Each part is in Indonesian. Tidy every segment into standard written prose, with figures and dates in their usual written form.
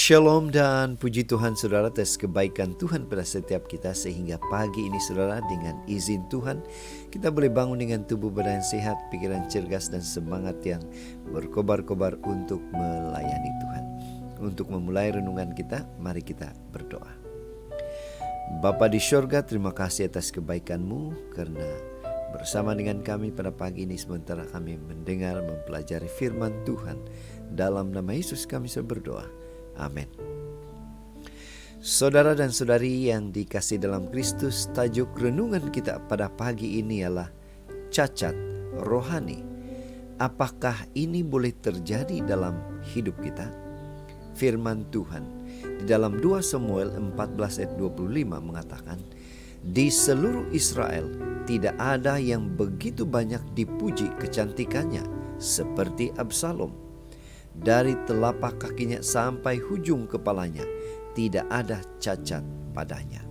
Shalom dan puji Tuhan saudara atas kebaikan Tuhan pada setiap kita, sehingga pagi ini saudara dengan izin Tuhan kita boleh bangun dengan tubuh badan sehat, pikiran cergas dan semangat yang berkobar-kobar untuk melayani Tuhan. Untuk memulai renungan kita, mari kita berdoa. Bapa di sorga, terima kasih atas kebaikan-Mu karena bersama dengan kami pada pagi ini sementara kami mendengar mempelajari firman Tuhan. Dalam nama Yesus kami berdoa. Amin. Saudara dan saudari yang dikasihi dalam Kristus, tajuk renungan kita pada pagi ini ialah cacat rohani. Apakah ini boleh terjadi dalam hidup kita? Firman Tuhan di dalam 2 Samuel 14 ayat 25 mengatakan, di seluruh Israel tidak ada yang begitu banyak dipuji kecantikannya seperti Absalom. Dari telapak kakinya sampai hujung kepalanya tidak ada cacat padanya.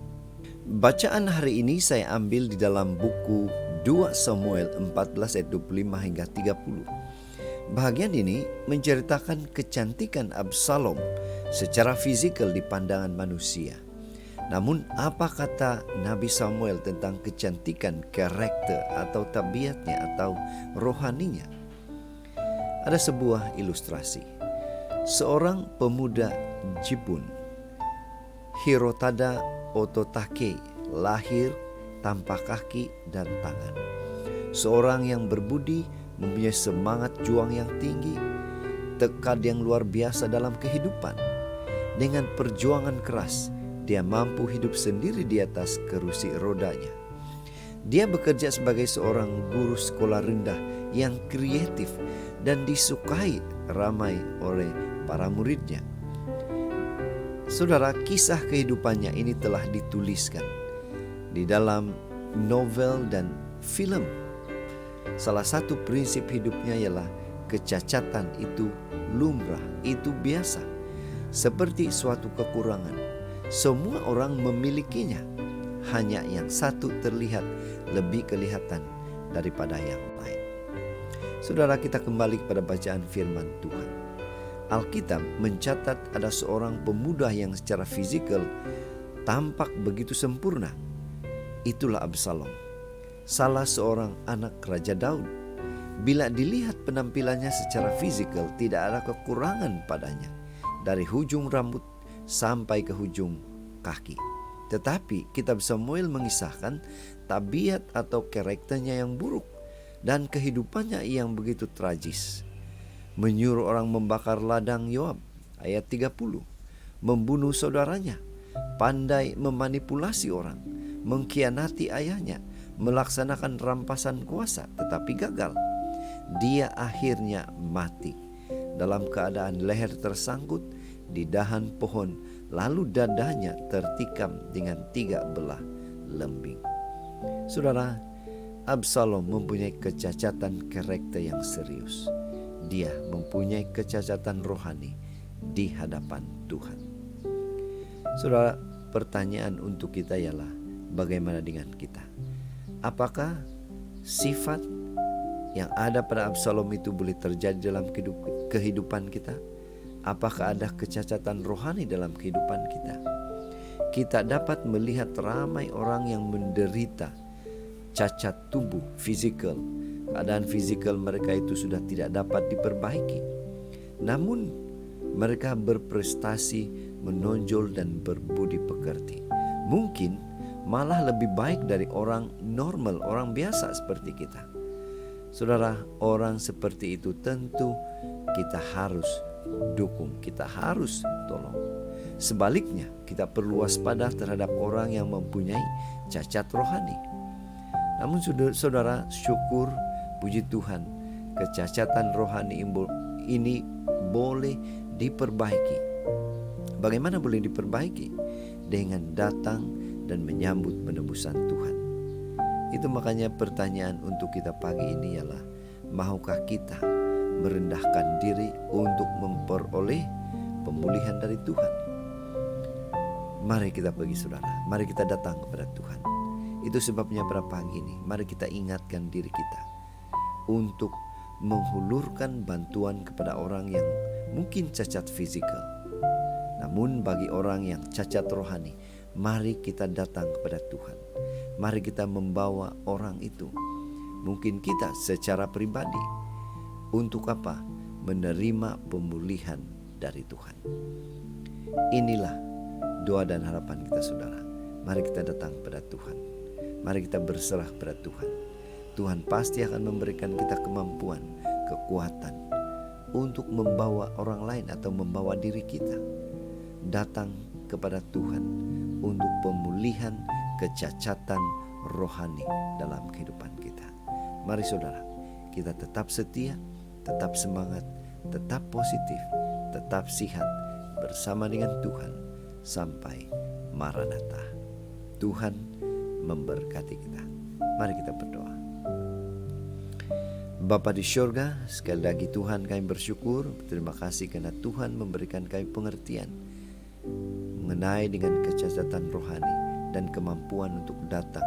Bacaan hari ini saya ambil di dalam buku 2 Samuel 14 ayat 25 hingga 30. Bahagian ini menceritakan kecantikan Absalom secara fisikal di pandangan manusia. Namun apa kata Nabi Samuel tentang kecantikan karakter atau tabiatnya atau rohaninya? Ada sebuah ilustrasi. Seorang pemuda Jibun, Hirotada Ototake, lahir tanpa kaki dan tangan. Seorang yang berbudi, mempunyai semangat juang yang tinggi, tekad yang luar biasa dalam kehidupan. Dengan perjuangan keras, dia mampu hidup sendiri di atas kerusi rodanya. Dia bekerja sebagai seorang guru sekolah rendah yang kreatif dan disukai ramai oleh para muridnya. Saudara, kisah kehidupannya ini telah dituliskan di dalam novel dan film. Salah satu prinsip hidupnya ialah kecacatan itu lumrah, itu biasa. Seperti suatu kekurangan, semua orang memilikinya. Hanya yang satu terlihat lebih kelihatan daripada yang lain. Saudara, kita kembali kepada bacaan firman Tuhan. Alkitab mencatat ada seorang pemuda yang secara fisikal tampak begitu sempurna. Itulah Absalom, salah seorang anak Raja Daud. Bila dilihat penampilannya secara fisikal, tidak ada kekurangan padanya, dari hujung rambut sampai ke hujung kaki. Tetapi kitab Samuel mengisahkan tabiat atau karakternya yang buruk dan kehidupannya yang begitu tragis. Menyuruh orang membakar ladang Yoab, ayat 30. Membunuh saudaranya, pandai memanipulasi orang, mengkhianati ayahnya, melaksanakan rampasan kuasa tetapi gagal. Dia akhirnya mati dalam keadaan leher tersangkut di dahan pohon, lalu dadanya tertikam dengan 3 belah lembing. Saudara, Absalom mempunyai kecacatan karakter yang serius. Dia mempunyai kecacatan rohani di hadapan Tuhan. Saudara, pertanyaan untuk kita ialah bagaimana dengan kita? Apakah sifat yang ada pada Absalom itu boleh terjadi dalam kehidupan kita? Apakah ada kecacatan rohani dalam kehidupan kita? Kita dapat melihat ramai orang yang menderita cacat tubuh, fisikal. Keadaan fisikal mereka itu sudah tidak dapat diperbaiki. Namun mereka berprestasi, menonjol dan berbudi pekerti. Mungkin malah lebih baik dari orang normal, orang biasa seperti kita. Saudara, orang seperti itu tentu kita harus dukung, kita harus tolong. Sebaliknya, kita perlu waspada terhadap orang yang mempunyai cacat rohani. Namun saudara, syukur, puji Tuhan, kecacatan rohani ini boleh diperbaiki. Bagaimana boleh diperbaiki? Dengan datang dan menyambut penebusan Tuhan. Itu makanya pertanyaan untuk kita pagi ini ialah, maukah kita merendahkan diri untuk memperoleh pemulihan dari Tuhan? Mari kita pergi saudara, mari kita datang kepada Tuhan. Itu sebabnya pada pagi ini mari kita ingatkan diri kita untuk menghulurkan bantuan kepada orang yang mungkin cacat fisikal. Namun bagi orang yang cacat rohani, mari kita datang kepada Tuhan. Mari kita membawa orang itu, mungkin kita secara pribadi, untuk apa? Menerima pemulihan dari Tuhan. Inilah doa dan harapan kita, saudara. Mari kita datang kepada Tuhan. Mari kita berserah kepada Tuhan. Tuhan pasti akan memberikan kita kemampuan, kekuatan untuk membawa orang lain atau membawa diri kita datang kepada Tuhan untuk pemulihan kecacatan rohani dalam kehidupan kita. Mari saudara, kita tetap setia, tetap semangat, tetap positif, tetap sihat bersama dengan Tuhan sampai Maranatha. Tuhan memberkati kita. Mari kita berdoa. Bapa di syurga, sekali lagi Tuhan kami bersyukur, terima kasih karena Tuhan memberikan kami pengertian mengenai dengan kecacatan rohani dan kemampuan untuk datang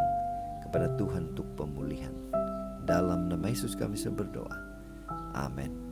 kepada Tuhan untuk pemulihan. Dalam nama Yesus kami berdoa. Amin.